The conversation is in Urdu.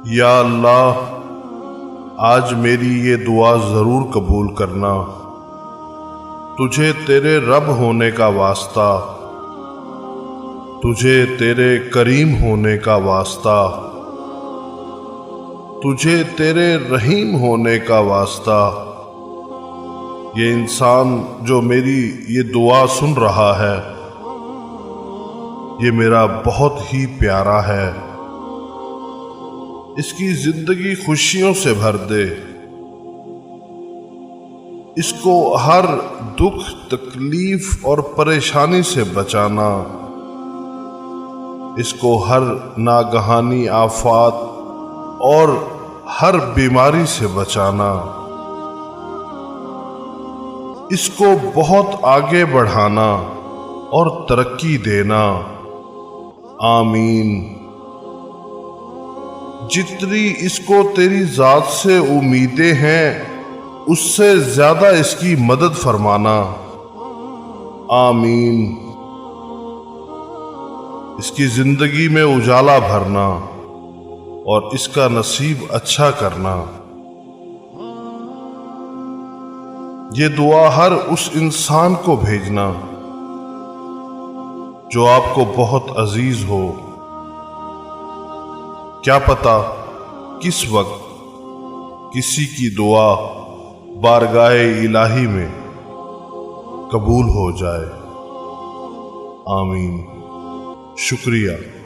یا اللہ آج میری یہ دعا ضرور قبول کرنا، تجھے تیرے رب ہونے کا واسطہ، تجھے تیرے کریم ہونے کا واسطہ، تجھے تیرے رحیم ہونے کا واسطہ۔ یہ انسان جو میری یہ دعا سن رہا ہے، یہ میرا بہت ہی پیارا ہے، اس کی زندگی خوشیوں سے بھر دے، اس کو ہر دکھ تکلیف اور پریشانی سے بچانا، اس کو ہر ناگہانی آفات اور ہر بیماری سے بچانا، اس کو بہت آگے بڑھانا اور ترقی دینا۔ آمین۔ جتنی اس کو تیری ذات سے امیدیں ہیں اس سے زیادہ اس کی مدد فرمانا۔ آمین۔ اس کی زندگی میں اجالا بھرنا اور اس کا نصیب اچھا کرنا۔ یہ دعا ہر اس انسان کو بھیجنا جو آپ کو بہت عزیز ہو۔ کیا پتہ کس وقت کسی کی دعا بارگاہ الہی میں قبول ہو جائے۔ آمین۔ شکریہ۔